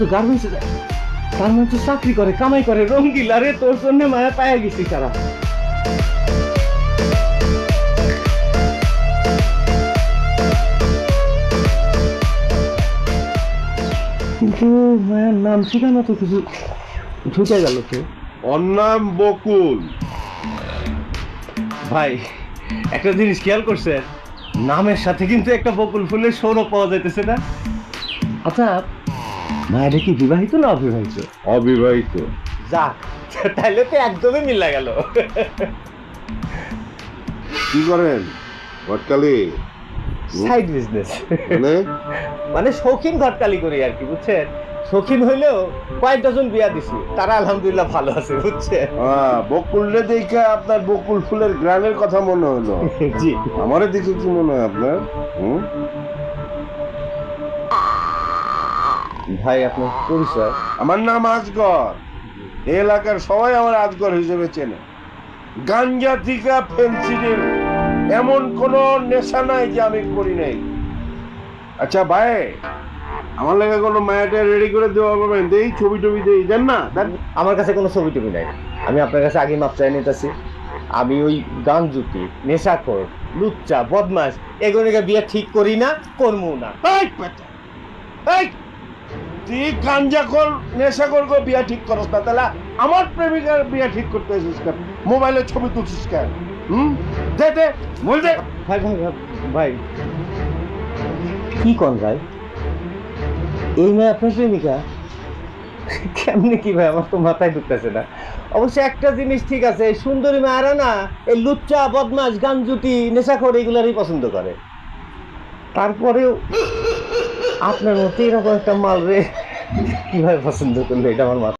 তো গার্মেন্টসে যায়, গার্মেন্টসে চাকরি করে, কামাই করে, রঙ্গিলা রে, তোর জন্য মায়া পায়া গেছি তারা। কিন্তু মায়ের নাম ঠিকানা তো কিছু ঢুকে গেল তো। ওর নাম বকুল। ভাই একটা জিনিস খেয়াল করছেন, নামের সাথে কিন্তু একটা বকুল ফুলের সৌরভ পাওয়া যাইতেছে না? আচ্ছা মায়ের কি বিবাহিত না অবিবাহিত? অবিবাহিত। যাক, তাহলে তো একদমই মিলা গেল। কি করেন ঘটকালি? সাইড বিজনেস, মানে মানে শৌখিন ঘটকালি করি আর কি, বুঝছেন? শৌখিন হইলেও কয়েক ডজন বিয়া দিছি, তারা আলহামদুলিল্লাহ ভালো আছে, বুঝছেন? বকুলরে দেখে আপনার বকুল ফুলের গ্রামের কথা মনে হলো। জি। আমারে দেখে কি মনে হয় আপনার? ভাই আপনার পরিচয়? আমার নাম আজগর। এই এলাকার সবাই আমার আজগর হিসেবে চেনে। গাঞ্জা থেকে ফেন্সিডিল এমন কোন নেশা নাই যে আমি করি নাই। আচ্ছা ভাই, আমার লাগে কোনো মায়াটা রেডি করে দেওয়া পারবেন? দেই ছবি টবি দেই, জান না? আমার কাছে কোনো ছবি টবি নাই, আমি আপনার কাছে আগে মাপ চাই নিতেছি। আমি ওই গাঞ্জুতি, নেশাখোর, লুচ্চা, বদমাস এগুলো বিয়ে ঠিক করি না, করবো না। এই পেটা, এই তুই গাঞ্জা কর, নেশা কর, বিয়া ঠিক করস না, তাহলে আমার প্রেমিকার বিয়া ঠিক করতে এসেছিস কেন? মোবাইলে ছবি তুলছিস কেন? দে দে, বল দে। ভাই ভাই ভাই কি কন ভাই, এই মেয়ে আপনার প্রেমিকা? কেমনি কি ভাই, আমার তো মাথায় ঢুকতেছে না। অবশ্য একটা জিনিস ঠিক আছে, এই সুন্দরী মেয়েরা না এই লুচ্চা, বদমাস, গাঞ্জুতি, নেশাখোর এগুলারই পছন্দ করে। তারপরেও আপনার মতো এরকম একটা মাল রে কিভাবে পছন্দ করলো, এটা আমার মাথা